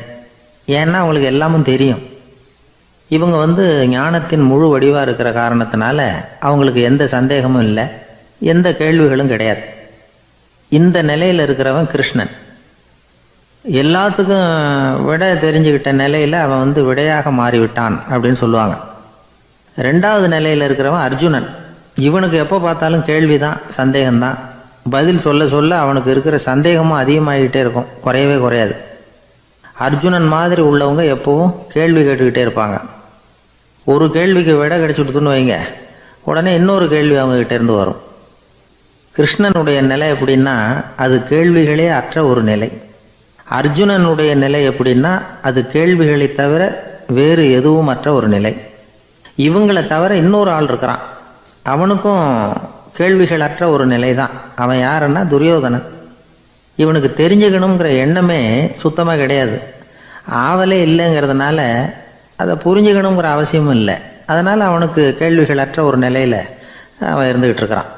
ஏன்னா அவங்களுக்கு எல்லாமும் தெரியும். இவங்க ஞானத்தின் முழு வடிவாக இருக்கிற காரணத்தினால அவங்களுக்கு எந்த சந்தேகமும் இல்லை, எந்த கேள்விகளும் கிடையாது. இந்த நிலையில் இருக்கிறவன் கிருஷ்ணன். எல்லாத்துக்கும் விட தெரிஞ்சுக்கிட்ட நிலையில் அவன் விடையாக மாறிவிட்டான் அப்படின்னு சொல்லுவாங்க. 2வது நிலையில் இருக்கிறவன் அர்ஜுனன். இவனுக்கு எப்போ பார்த்தாலும் கேள்விதான், சந்தேகம்தான். பதில் சொல்ல சொல்ல அவனுக்கு இருக்கிற சந்தேகமும் அதிகமாகிக்கிட்டே இருக்கும், குறையவே குறையாது. அர்ஜுனன் மாதிரி உள்ளவங்க எப்பவும் கேள்வி கேட்டுக்கிட்டே இருப்பாங்க. ஒரு கேள்விக்கு விட கிடைச்சுட்டுன்னு வைங்க, உடனே இன்னொரு கேள்வி அவங்ககிட்ட இருந்து வரும். கிருஷ்ணனுடைய நிலை எப்படின்னா அது கேள்விகளே அற்ற ஒரு நிலை. அர்ஜுனனுடைய நிலை எப்படின்னா அது கேள்விகளை தவிர வேறு எதுவும் அற்ற ஒரு நிலை. இவங்களை தவிர இன்னொரு ஆள் இருக்கிறான், அவனுக்கும் கேள்விகள் அற்ற ஒரு நிலை தான். அவன் யாருன்னா துரியோதனன். இவனுக்கு தெரிஞ்சுக்கணுங்கிற எண்ணமே சுத்தமாக கிடையாது. ஆவலே இல்லைங்கிறதுனால அதை புரிஞ்சுக்கணுங்கிற அவசியமும் இல்லை. அதனால் அவனுக்கு கேள்விகள் அற்ற ஒரு நிலையில் அவன் இருந்துக்கிட்டு இருக்கிறான்.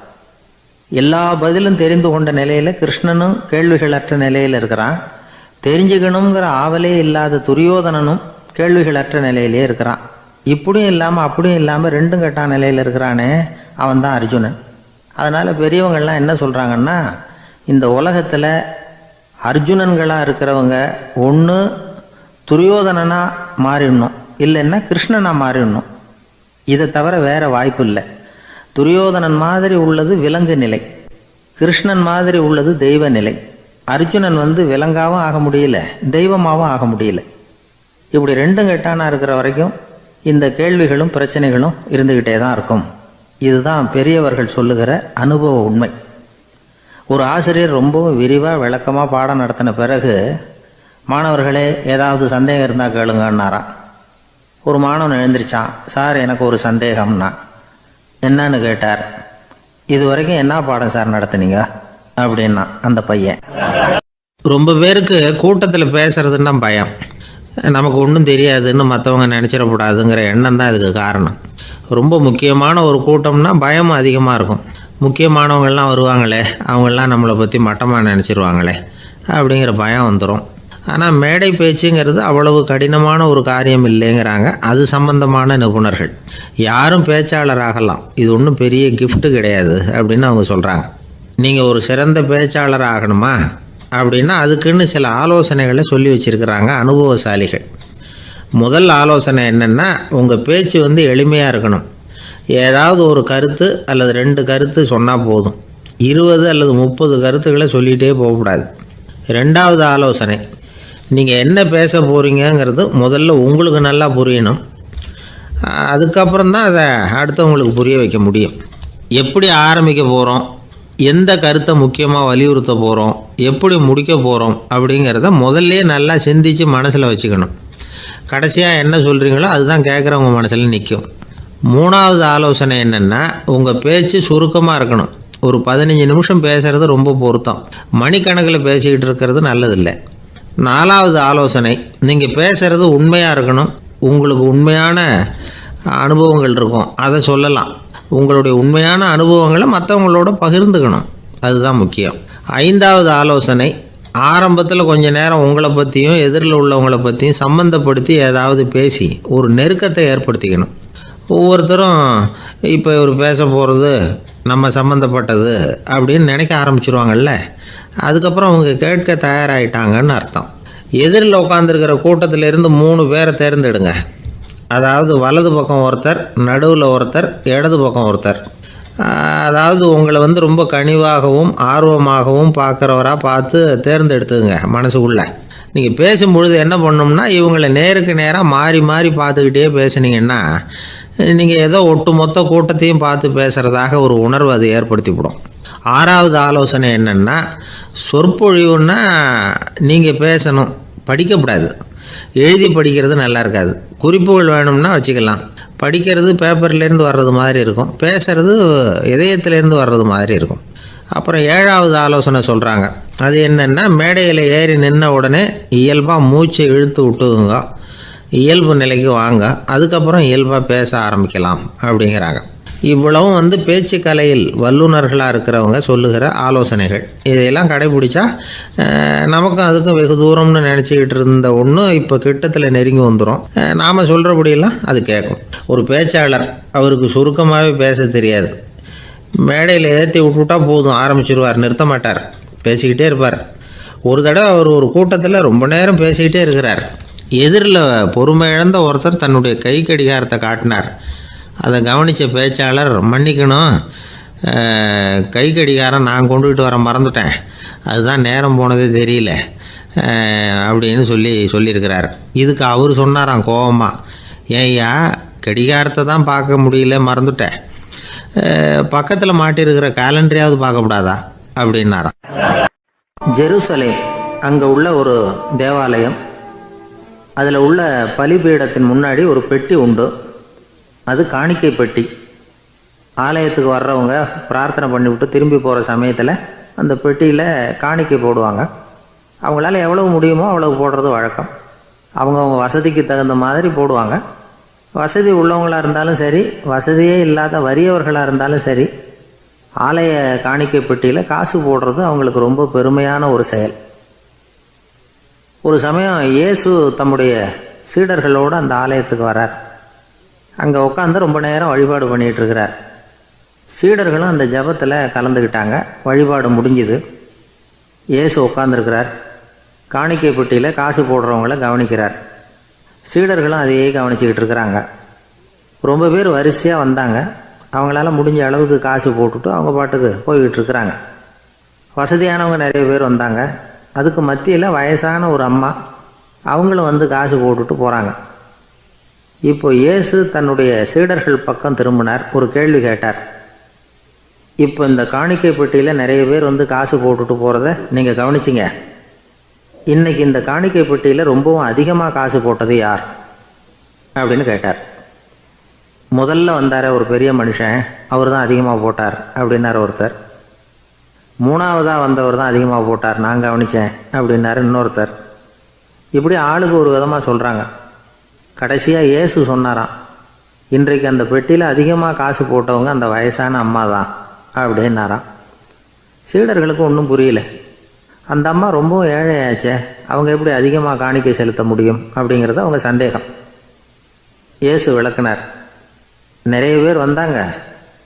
எல்லா பதிலும் தெரிந்து கொண்ட நிலையில் கிருஷ்ணனும் கேள்விகள் அற்ற நிலையில் இருக்கிறான். தெரிஞ்சுக்கணுங்கிற ஆவலே இல்லாத துரியோதனனும் கேள்விகள் அற்ற நிலையிலே இருக்கிறான். இப்படியும் இல்லாமல் அப்படியும் இல்லாமல் 2ம் கெட்டான நிலையில் இருக்கிறானே, அவன் தான் அர்ஜுனன். அதனால் பெரியவங்கள்லாம் என்ன சொல்கிறாங்கன்னா, இந்த உலகத்தில் அர்ஜுனன்களாக இருக்கிறவங்க ஒன்று துரியோதனனாக மாறிடணும், இல்லைன்னா கிருஷ்ணனாக மாறிடணும். இதை தவிர வேற வாய்ப்பு இல்லை. துரியோதனன் மாதிரி உள்ளது விலங்கு நிலை, கிருஷ்ணன் மாதிரி உள்ளது தெய்வ நிலை. அர்ஜுனன் விலங்காவும் ஆக முடியல, தெய்வமாகவும் ஆக முடியல. இப்படி 2ம் கெட்டானா இருக்கிற வரைக்கும் இந்த கேள்விகளும் பிரச்சனைகளும் இருந்துக்கிட்டே தான் இருக்கும். இதுதான் பெரியவர்கள் சொல்லுகிற அனுபவ உண்மை. ஒரு ஆசிரியர் ரொம்பவும் விரிவாக விளக்கமாக பாடம் நடத்தின பிறகு, மாணவர்களே ஏதாவது சந்தேகம் இருந்தால் கேளுங்கன்னாராம். ஒரு மாணவன் எழுந்திருச்சான். சார், எனக்கு ஒரு சந்தேகம்னா. என்னன்னு கேட்டார். இது வரைக்கும் என்ன பாடம் சார் நடத்துனீங்க அப்படின்னா அந்த பையன். ரொம்ப பேருக்கு கூட்டத்தில் பேசுறதுன்னா பயம். நமக்கு ஒன்றும் தெரியாதுன்னு மற்றவங்க நினச்சிடக்கூடாதுங்கிற எண்ணம் தான் இதுக்கு காரணம். ரொம்ப முக்கியமான ஒரு கூட்டம்னா பயமும் அதிகமாக இருக்கும். முக்கியமானவங்கள்லாம் வருவாங்களே, அவங்களாம் நம்மளை பற்றி மட்டமாக நினச்சிருவாங்களே அப்படிங்கிற பயம் வந்துடும். ஆனால் மேடை பேச்சுங்கிறது அவ்வளவு கடினமான ஒரு காரியம் இல்லைங்கிறாங்க அது சம்பந்தமான நிபுணர்கள். யாரும் பேச்சாளர் ஆகலாம், இது ஒன்றும் பெரிய கிஃப்ட்டு கிடையாது அப்படின்னு அவங்க சொல்கிறாங்க. நீங்கள் ஒரு சிறந்த பேச்சாளர் ஆகணுமா அப்படின்னா அதுக்குன்னு சில ஆலோசனைகளை சொல்லி வச்சுருக்கிறாங்க அனுபவசாலிகள். முதல் ஆலோசனை என்னென்னா, உங்கள் பேச்சு எளிமையாக இருக்கணும். ஏதாவது ஒரு கருத்து அல்லது 2 கருத்து சொன்னால் போதும். 20 அல்லது 30 கருத்துக்களை சொல்லிகிட்டே போகக்கூடாது. 2வது ஆலோசனை, நீங்கள் என்ன பேச போகிறீங்கிறது முதல்ல உங்களுக்கு நல்லா புரியணும். அதுக்கப்புறம் தான் அதை அடுத்தவங்களுக்கு புரிய வைக்க முடியும். எப்படி ஆரம்பிக்க போகிறோம், எந்த கருத்தை முக்கியமாக வலியுறுத்த போகிறோம், எப்படி முடிக்க போகிறோம் அப்படிங்கிறத முதல்ல நல்லா சிந்தித்து மனசில் வச்சுக்கணும். கடைசியாக என்ன சொல்கிறீங்களோ அதுதான் கேட்குறவங்க மனசில் நிற்கும். 3வது ஆலோசனை என்னென்னா, உங்கள் பேச்சு சுருக்கமாக இருக்கணும். ஒரு 15 நிமிஷம் பேசுகிறது ரொம்ப பொருத்தம். மணிக்கணக்கில் பேசிக்கிட்டு இருக்கிறது நல்லதில்லை. 4வது ஆலோசனை, நீங்கள் பேசுகிறது உண்மையாக இருக்கணும். உங்களுக்கு உண்மையான அனுபவங்கள் இருக்கும், அதை சொல்லலாம். உங்களுடைய உண்மையான அனுபவங்களை மற்றவங்களோட பகிர்ந்துக்கணும், அதுதான் முக்கியம். 5வது ஆலோசனை, ஆரம்பத்தில் கொஞ்சம் நேரம் உங்களை பற்றியும் எதிரில் உள்ளவங்களை பற்றியும் சம்மந்தப்படுத்தி ஏதாவது பேசி ஒரு நெருக்கத்தை ஏற்படுத்திக்கணும். ஒவ்வொருத்தரும் இப்போ இவர் பேச போகிறது நம்ம சம்மந்தப்பட்டது அப்படின்னு நினைக்க ஆரம்பிச்சிருவாங்கல்ல. அதுக்கப்புறம் அவங்க கேட்க தயாராகிட்டாங்கன்னு அர்த்தம். எதிரில் உட்காந்துருக்கிற கூட்டத்திலேருந்து 3 பேரை தேர்ந்தெடுங்க. அதாவது வலது பக்கம் ஒருத்தர், நடுவில் ஒருத்தர், இடது பக்கம் ஒருத்தர். அதாவது உங்களை ரொம்ப கனிவாகவும் ஆர்வமாகவும் பார்க்குறவராக பார்த்து தேர்ந்தெடுத்துங்க. மனசுக்குள்ளே நீங்கள் பேசும்பொழுது என்ன பண்ணணும்னா, இவங்களை நேருக்கு நேராக மாறி மாறி பார்த்துக்கிட்டே பேசுனீங்கன்னா நீங்கள் ஏதோ ஒட்டுமொத்த கூட்டத்தையும் பார்த்து பேசுகிறதாக ஒரு உணர்வு அது ஏற்படுத்திவிடும். 6வது ஆலோசனை என்னென்னா, சொற்பொழிவுன்னா நீங்கள் பேசணும், படிக்கக்கூடாது. எழுதி படிக்கிறது நல்லா இருக்காது. குறிப்புகள் வேணும்னா வச்சுக்கலாம். படிக்கிறது பேப்பர்லேருந்து வர்றது மாதிரி இருக்கும், பேசுகிறது இதயத்திலேருந்து வர்றது மாதிரி இருக்கும். அப்புறம் 7வது ஆலோசனை சொல்கிறாங்க. அது என்னென்னா, மேடையில் ஏறி நின்ன உடனே இயல்பாக மூச்சை இழுத்து விட்டுங்க, இயல்பு நிலைக்கு வாங்க, அதுக்கப்புறம் இயல்பாக பேச ஆரம்பிக்கலாம் அப்படிங்கிறாங்க. இவ்வளவும் பேச்சு கலையில் வல்லுநர்களாக இருக்கிறவங்க சொல்லுகிற ஆலோசனைகள். இதையெல்லாம் கடைபிடிச்சா நமக்கும் அதுக்கும் வெகு தூரம்னு நினச்சிக்கிட்டு இருந்த ஒன்று இப்போ கிட்டத்தில் நெருங்கி வந்துடும். நாம் சொல்கிறபடியெல்லாம் அது கேட்கும். ஒரு பேச்சாளர், அவருக்கு சுருக்கமாகவே பேச தெரியாது. மேடையில் ஏற்றி விட்டுவிட்டா போதும், ஆரம்பிச்சிருவார், நிறுத்த மாட்டார், பேசிக்கிட்டே இருப்பார். ஒரு தடவை அவர் ஒரு கூட்டத்தில் ரொம்ப நேரம் பேசிக்கிட்டே இருக்கிறார். எதிரில் பொறுமை இழந்த ஒருத்தர் தன்னுடைய கை கடிகாரத்தை காட்டினார். அதை கவனித்த பேச்சாளர், மன்னிக்கணும், கை கடிகாரம் நான் கொண்டுகிட்டு வர மறந்துட்டேன், அதுதான் நேரம் போனதே தெரியல அப்படின்னு சொல்லியிருக்கிறார். இதுக்கு அவர் சொன்னாராம் கோபமாக, ஏய்யா கடிகாரத்தை தான் பார்க்க முடியல, மறந்துட்டேன், பக்கத்தில் மாட்டியிருக்கிற கேலண்டரையாவது பார்க்கக்கூடாதா அப்படின்னாராம். ஜெருசலேம் அங்கே உள்ள ஒரு தேவாலயம். அதில் உள்ள பலிபீடத்தின் முன்னாடி ஒரு பெட்டி உண்டு. அது காணிக்கை பெட்டி. ஆலயத்துக்கு வர்றவங்க பிரார்த்தனை பண்ணிவிட்டு திரும்பி போகிற சமயத்தில் அந்த பெட்டியில் காணிக்கை போடுவாங்க. அவங்களால எவ்வளவு முடியுமோ அவ்வளவு போடுறது வழக்கம். அவங்கவுங்க வசதிக்கு தகுந்த மாதிரி போடுவாங்க. வசதி உள்ளவங்களாக இருந்தாலும் சரி, வசதியே இல்லாத வறியவர்களாக இருந்தாலும் சரி, ஆலய காணிக்கை பெட்டியில் காசு போடுறது அவங்களுக்கு ரொம்ப பெருமையான ஒரு செயல். ஒரு சமயம் இயேசு தம்முடைய சீடர்களோடு அந்த ஆலயத்துக்கு வரார். அங்கே உட்காந்து ரொம்ப நேரம் வழிபாடு பண்ணிகிட்ருக்கிறார். சீடர்களும் அந்த ஜபத்தில் கலந்துக்கிட்டாங்க. வழிபாடு முடிஞ்சுது. இயேசு உட்காந்துருக்கிறார். காணிக்கை பெட்டியில் காசு போடுறவங்கள கவனிக்கிறார். சீடர்களும் அதையே கவனிச்சிக்கிட்டு இருக்கிறாங்க. ரொம்ப பேர் வரிசையாக வந்தாங்க. அவங்களால முடிஞ்ச அளவுக்கு காசு போட்டுட்டு அவங்க பாட்டுக்கு போய்கிட்டு இருக்கிறாங்க. வசதியானவங்க நிறைய பேர் வந்தாங்க. அதுக்கு மத்தியில் வயசான ஒரு அம்மா, அவங்களும் காசு போட்டுட்டு போகிறாங்க. இப்போ இயேசு தன்னுடைய சீடர்கள் பக்கம் திரும்பினார். ஒரு கேள்வி கேட்டார். இப்போ இந்த காணிக்கை பெட்டியில் நிறைய பேர் காசு போட்டுட்டு போகிறத நீங்கள் கவனிச்சிங்க. இன்றைக்கி இந்த காணிக்கை பெட்டியில் ரொம்பவும் அதிகமாக காசு போட்டது யார் அப்படின்னு கேட்டார். முதல்ல வந்தார் ஒரு பெரிய மனுஷன், அவர் தான் அதிகமாக போட்டார் அப்படின்னார் ஒருத்தர். 3ஆவதாக வந்தவர் தான் அதிகமாக போட்டார், நான் கவனித்தேன் அப்படின்னாரு இன்னொருத்தர். இப்படி ஆளுக்கு ஒரு விதமாக சொல்கிறாங்க. கடைசியாக இயேசு சொன்னாராம், இன்றைக்கு அந்த பெட்டியில் அதிகமாக காசு போட்டவங்க அந்த வயசான அம்மா தான் அப்படின்னாராம். சீடர்களுக்கு ஒன்றும் புரியல. அந்த அம்மா ரொம்பவும் ஏழையாச்சே, அவங்க எப்படி அதிகமாக காணிக்கை செலுத்த முடியும் அப்படிங்கிறது அவங்க சந்தேகம். இயேசு விளக்குனார். நிறைய பேர் வந்தாங்க,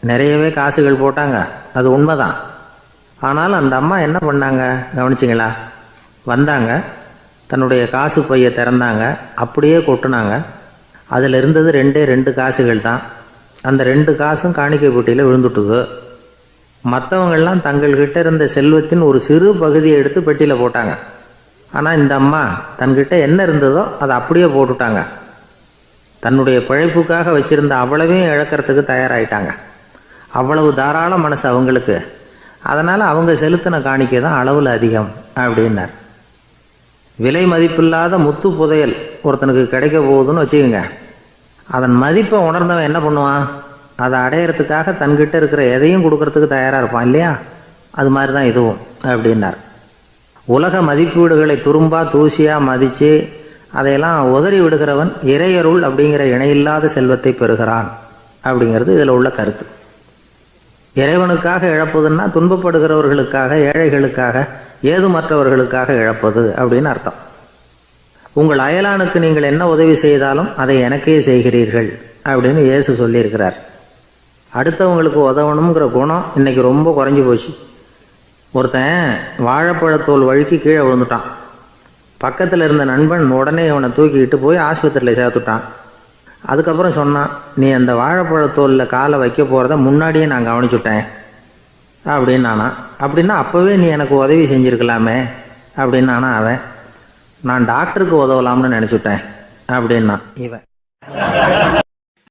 நிறையவே காசுகள் போட்டாங்க, அது உண்மைதான். ஆனால் அந்த அம்மா என்ன பண்ணாங்க கவனிச்சிங்களா? வந்தாங்க, தன்னுடைய காசு பையை திறந்தாங்க, அப்படியே கொட்டுனாங்க. அதில் இருந்தது 2 காசுகள் தான். அந்த 2 காசும் காணிக்கை பெட்டியில் விழுந்துட்டுது. மற்றவங்கள்லாம் தங்கள்கிட்ட இருந்த செல்வத்தின் ஒரு சிறு பகுதியை எடுத்து பெட்டியில் போட்டாங்க. ஆனால் இந்த அம்மா தன்கிட்ட என்ன இருந்ததோ அதை அப்படியே போட்டுட்டாங்க. தன்னுடைய பிழைப்புக்காக வச்சுருந்த அவ்வளவையும் இழக்கிறதுக்கு தயாராகிட்டாங்க. அவ்வளவு தாராள மனசு அவங்களுக்கு. அதனால் அவங்க செலுத்தின காணிக்கை தான் அளவில் அதிகம் அப்படின்னார். விலை மதிப்பில்லாத முத்து புதையல் ஒருத்தனுக்கு கிடைக்க போகுதுன்னு வச்சுக்கோங்க. அதன் மதிப்பை உணர்ந்தவன் என்ன பண்ணுவான்? அதை அடையிறதுக்காக தன்கிட்ட இருக்கிற எதையும் கொடுக்கறதுக்கு தயாராக இருப்பான் இல்லையா? அது மாதிரி தான் இதுவும் அப்படின்னார். உலக மதிப்பீடுகளை துரும்பா தூசியாக மதித்து அதையெல்லாம் உதறி விடுகிறவன் இறையருள் அப்படிங்கிற இணையில்லாத செல்வத்தை பெறுகிறான் அப்படிங்கிறது இதில் உள்ள கருத்து. இறைவனுக்காக இழப்பதுன்னா துன்பப்படுகிறவர்களுக்காக, ஏழைகளுக்காக, ஏதுமற்றவர்களுக்காக இழப்பது அப்படின்னு அர்த்தம். உங்கள் அயலானுக்கு நீங்கள் என்ன உதவி செய்தாலும் அதை எனக்கே செய்கிறீர்கள் அப்படின்னு இயேசு சொல்லியிருக்கிறார். அடுத்தவங்களுக்கு உதவணுங்கிற குணம் இன்றைக்கி ரொம்ப குறைஞ்சி போச்சு. ஒருத்தன் வாழைப்பழத்தோல் வழுக்கி கீழே விழுந்துட்டான். பக்கத்தில் இருந்த நண்பன் உடனே இவனை தூக்கிக்கிட்டு போய் ஆஸ்பத்திரியில் சேர்த்துட்டான். அதுக்கப்புறம் சொன்னான், நீ அந்த வாழைப்பழத்தோலில் காலை வைக்க போகிறத முன்னாடியே நான் கவனிச்சுட்டேன் அப்படின்னு நானா. அப்படின்னா அப்போவே நீ எனக்கு உதவி செஞ்சுருக்கலாமே அப்படின்னு நானா அவன். நான் டாக்டருக்கு உதவலாம்னு நினச்சிட்டேன் அப்படின்னா இவன்.